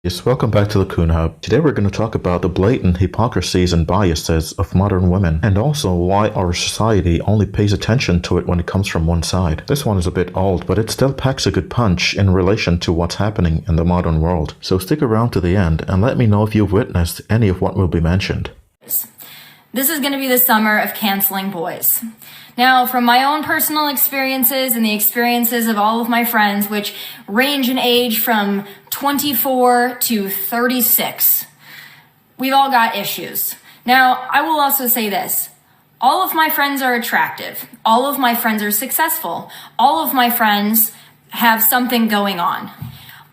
Yes, welcome back to the Coon Hub. Today we're going to talk about the blatant hypocrisies and biases of modern women, and also why our society only pays attention to it when it comes from one side. This one is a bit old, but it still packs a good punch in relation to what's happening in the modern world. So stick around to the end and let me know if you've witnessed any of what will be mentioned. This is going to be the summer of canceling boys. Now, from my own personal experiences and the experiences of all of my friends, which range in age from 24 to 36, we've all got issues. Now, I will also say this. All of my friends are attractive. All of my friends are successful. All of my friends have something going on.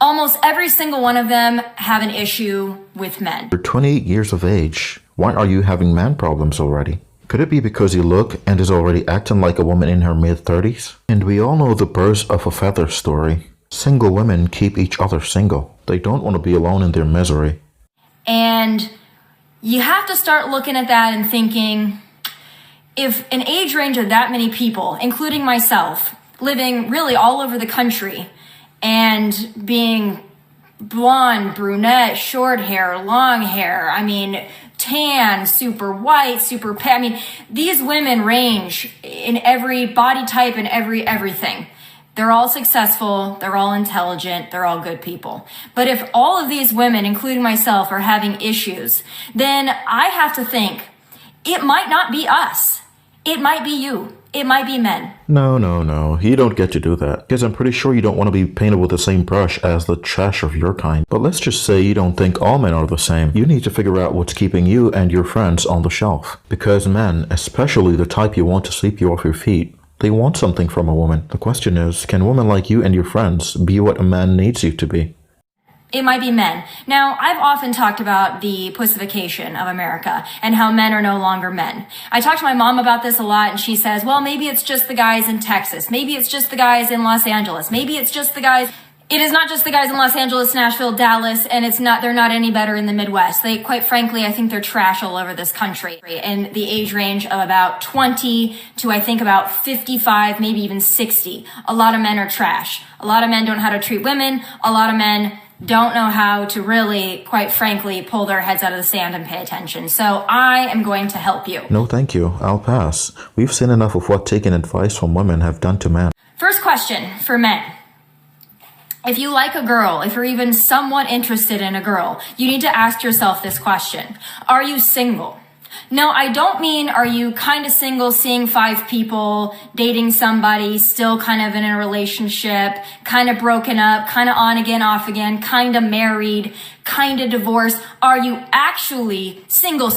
Almost every single one of them have an issue with men. You're 28 years of age. Why are you having man problems already? Could it be because you look and is already acting like a woman in her mid-30s? And we all know the birds of a feather story. Single women keep each other single. They don't want to be alone in their misery. And you have to start looking at that and thinking, if an age range of that many people, including myself, living really all over the country and being blonde, brunette, short hair, long hair, tan, super white, super pale. These women range in every body type and everything. They're all successful, they're all intelligent, they're all good people. But if all of these women, including myself, are having issues, then I have to think, it might not be us. It might be you. It might be men. No. You don't get to do that. Because I'm pretty sure you don't want to be painted with the same brush as the trash of your kind. But let's just say you don't think all men are the same. You need to figure out what's keeping you and your friends on the shelf. Because men, especially the type you want to sweep you off your feet, they want something from a woman. The question is, can women like you and your friends be what a man needs you to be? It might be men. Now, I've often talked about the pussification of America and how men are no longer men. I talk to my mom about this a lot, and she says, well, maybe it's just the guys in Texas. Maybe it's just the guys in Los Angeles. Maybe it's just the guys... It is not just the guys in Los Angeles, Nashville, Dallas, and they're not any better in the Midwest. Quite frankly, I think they're trash all over this country. In the age range of about 20 to I think about 55, maybe even 60. A lot of men are trash. A lot of men don't know how to treat women. A lot of men don't know how to really, quite frankly, pull their heads out of the sand and pay attention. So I am going to help you. No, thank you. I'll pass. We've seen enough of what taking advice from women have done to men. First question for men. If you like a girl, if you're even somewhat interested in a girl, you need to ask yourself this question. Are you single? No, I don't mean are you kind of single, seeing 5 people, dating somebody, still kind of in a relationship, kind of broken up, kind of on again, off again, kind of married, kind of divorced. Are you actually single?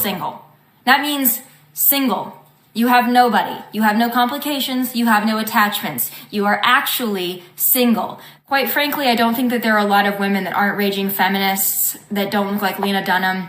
That means single. You have nobody. You have no complications. You have no attachments. You are actually single. Quite frankly, I don't think that there are a lot of women that aren't raging feminists that don't look like Lena Dunham.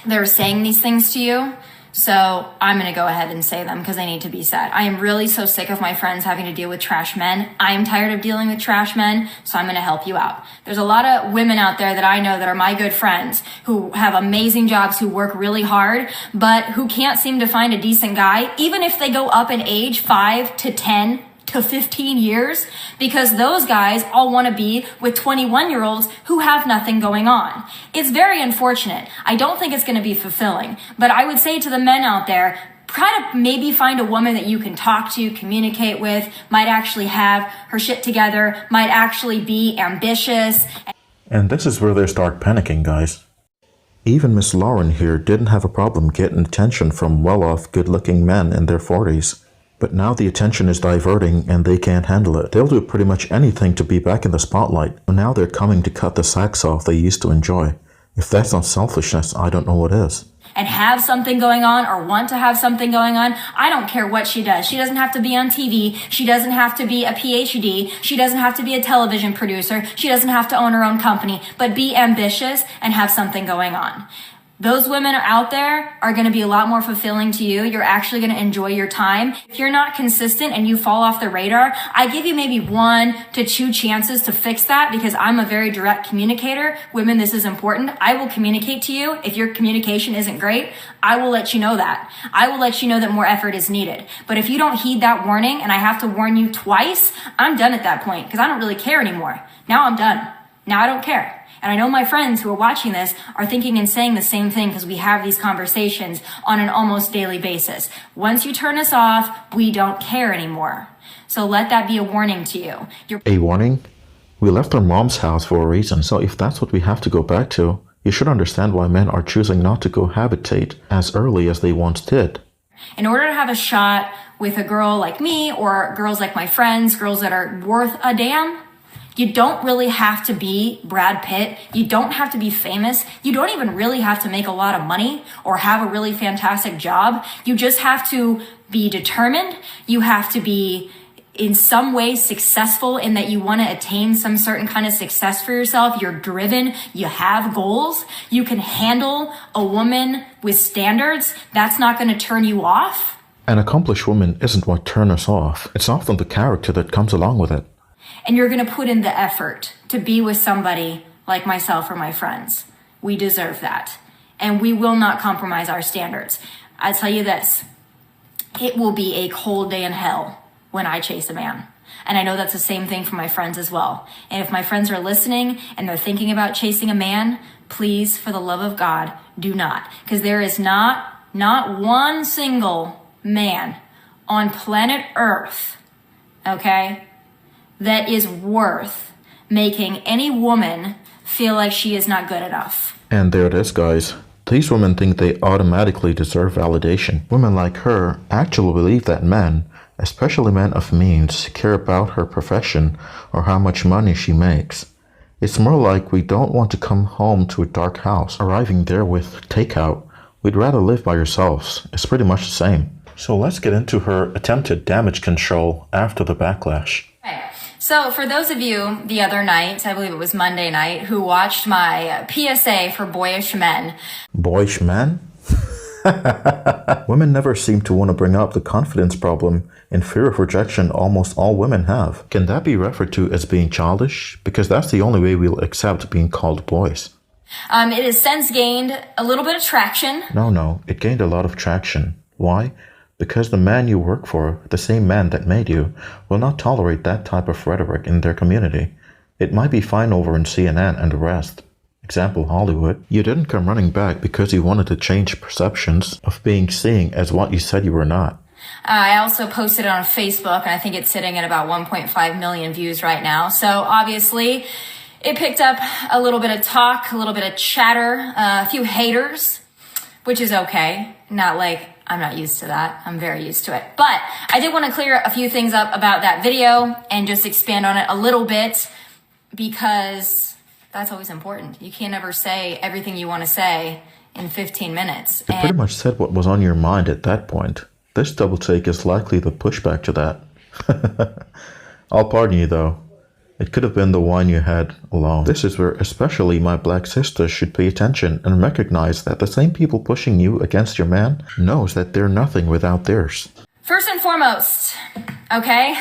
They're saying these things to you. So I'm going to go ahead and say them because they need to be said. I am really so sick of my friends having to deal with trash men. I am tired of dealing with trash men, so I'm going to help you out. There's a lot of women out there that I know that are my good friends who have amazing jobs, who work really hard, but who can't seem to find a decent guy, even if they go up in age 5 to 10 to 15 years, because those guys all want to be with 21-year-olds who have nothing going on. It's very unfortunate. I don't think it's going to be fulfilling, but I would say to the men out there, try to maybe find a woman that you can talk to, communicate with, might actually have her shit together, might actually be ambitious. And this is where they start panicking, guys. Even Miss Lahren here didn't have a problem getting attention from well-off, good-looking men in their 40s. But now the attention is diverting and they can't handle it. They'll do pretty much anything to be back in the spotlight. Now they're coming to cut the sacks off they used to enjoy. If that's not selfishness, I don't know what is. And have something going on or want to have something going on, I don't care what she does. She doesn't have to be on TV. She doesn't have to be a PhD. She doesn't have to be a television producer. She doesn't have to own her own company. But be ambitious and have something going on. Those women out there are going to be a lot more fulfilling to you. You're actually going to enjoy your time. If you're not consistent and you fall off the radar, I give you maybe 1 to 2 chances to fix that because I'm a very direct communicator. Women, this is important. I will communicate to you. If your communication isn't great, I will let you know that. I will let you know that more effort is needed. But if you don't heed that warning and I have to warn you twice, I'm done at that point because I don't really care anymore. Now I'm done. Now I don't care. And I know my friends who are watching this are thinking and saying the same thing because we have these conversations on an almost daily basis. Once you turn us off, we don't care anymore. So let that be a warning to you. A warning? We left our mom's house for a reason, so if that's what we have to go back to, you should understand why men are choosing not to cohabitate as early as they once did. In order to have a shot with a girl like me or girls like my friends, girls that are worth a damn, you don't really have to be Brad Pitt. You don't have to be famous. You don't even really have to make a lot of money or have a really fantastic job. You just have to be determined. You have to be in some way successful in that you want to attain some certain kind of success for yourself. You're driven. You have goals. You can handle a woman with standards. That's not going to turn you off. An accomplished woman isn't what turns us off. It's often the character that comes along with it. And you're going to put in the effort to be with somebody like myself or my friends. We deserve that. And we will not compromise our standards. I tell you this, it will be a cold day in hell when I chase a man. And I know that's the same thing for my friends as well. And if my friends are listening and they're thinking about chasing a man, please, for the love of God, do not. Because there is not one single man on planet Earth, okay, that is worth making any woman feel like she is not good enough. And there it is, guys. These women think they automatically deserve validation. Women like her actually believe that men, especially men of means, care about her profession or how much money she makes. It's more like we don't want to come home to a dark house, arriving there with takeout. We'd rather live by ourselves. It's pretty much the same. So let's get into her attempted damage control after the backlash. Okay. So for those of you the other night, I believe it was Monday night, who watched my PSA for boyish men. Boyish men? Women never seem to want to bring up the confidence problem and fear of rejection almost all women have. Can that be referred to as being childish? Because that's the only way we'll accept being called boys. It has since gained a little bit of traction. No, it gained a lot of traction. Why? Because the man you work for, the same man that made you, will not tolerate that type of rhetoric in their community. It might be fine over in CNN and the rest. Example, Hollywood. You didn't come running back because you wanted to change perceptions of being seen as what you said you were not. I also posted it on Facebook, and I think it's sitting at about 1.5 million views right now. So obviously, it picked up a little bit of talk, a little bit of chatter, a few haters, which is okay. Not like I'm not used to that. I'm very used to it. But I did want to clear a few things up about that video and just expand on it a little bit because that's always important. You can't ever say everything you want to say in 15 minutes. You pretty much said what was on your mind at that point. This double take is likely the pushback to that. I'll pardon you though. It could have been the wine you had alone. This is where especially my black sisters should pay attention and recognize that the same people pushing you against your man knows that they're nothing without theirs. First and foremost, okay?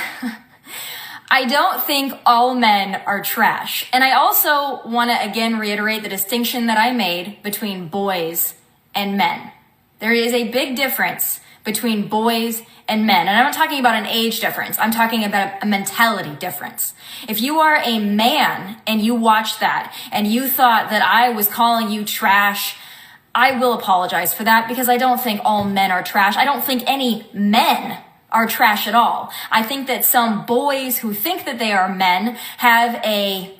I don't think all men are trash. And I also want to again reiterate the distinction that I made between boys and men. There is a big difference between boys and men. And I'm not talking about an age difference. I'm talking about a mentality difference. If you are a man and you watch that and you thought that I was calling you trash, I will apologize for that because I don't think all men are trash. I don't think any men are trash at all. I think that some boys who think that they are men have a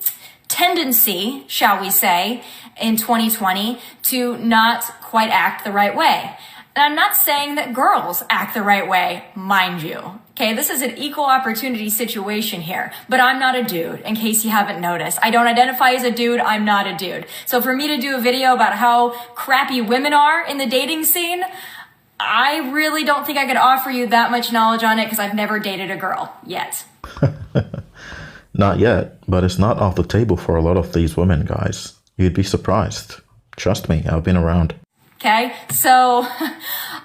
tendency, shall we say, in 2020 to not quite act the right way. And I'm not saying that girls act the right way, mind you. Okay, this is an equal opportunity situation here, but I'm not a dude, in case you haven't noticed. I don't identify as a dude, I'm not a dude. So for me to do a video about how crappy women are in the dating scene, I really don't think I could offer you that much knowledge on it because I've never dated a girl yet. Not yet, but it's not off the table for a lot of these women, guys. You'd be surprised. Trust me, I've been around. Okay, so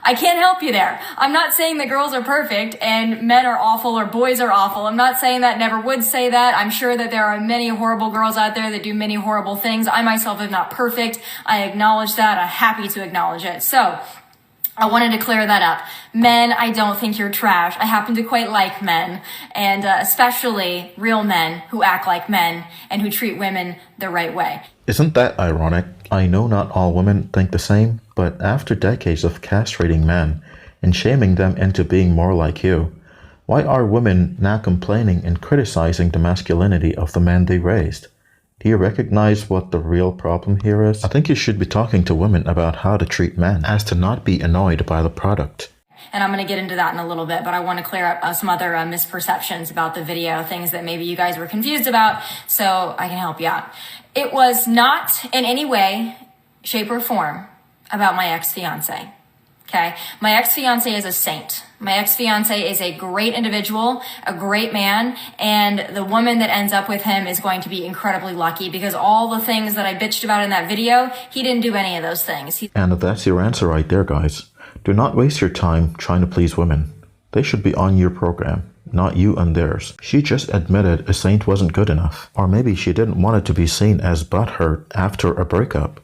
I can't help you there. I'm not saying that girls are perfect and men are awful or boys are awful. I'm not saying that, never would say that. I'm sure that there are many horrible girls out there that do many horrible things. I myself am not perfect. I acknowledge that. I'm happy to acknowledge it. So I wanted to clear that up. Men, I don't think you're trash. I happen to quite like men, and especially real men who act like men and who treat women the right way. Isn't that ironic? I know not all women think the same, but after decades of castrating men and shaming them into being more like you, why are women now complaining and criticizing the masculinity of the men they raised? Do you recognize what the real problem here is? I think you should be talking to women about how to treat men, as to not be annoyed by the product. And I'm going to get into that in a little bit, but I want to clear up some other misperceptions about the video, things that maybe you guys were confused about, so I can help you out. It was not in any way, shape, or form about my ex-fiance. Okay? My ex-fiance is a saint. My ex-fiance is a great individual, a great man, and the woman that ends up with him is going to be incredibly lucky because all the things that I bitched about in that video, he didn't do any of those things. And that's your answer right there, guys. Do not waste your time trying to please women. They should be on your program, not you and theirs. She just admitted a saint wasn't good enough. Or maybe she didn't want it to be seen as butthurt after a breakup.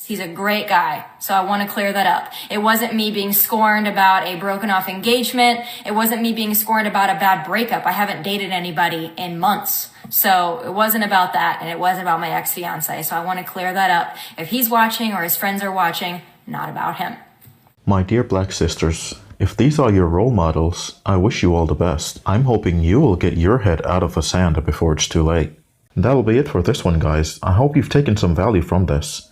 He's a great guy, so I want to clear that up. It wasn't me being scorned about a broken off engagement. It wasn't me being scorned about a bad breakup. I haven't dated anybody in months. So it wasn't about that, and it wasn't about my ex-fiance. So I want to clear that up. If he's watching or his friends are watching, not about him. My dear black sisters, if these are your role models, I wish you all the best. I'm hoping you will get your head out of the sand before it's too late. That will be it for this one, guys. I hope you've taken some value from this.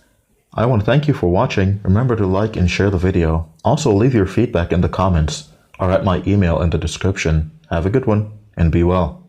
I want to thank you for watching. Remember to like and share the video. Also leave your feedback in the comments or at my email in the description. Have a good one and be well.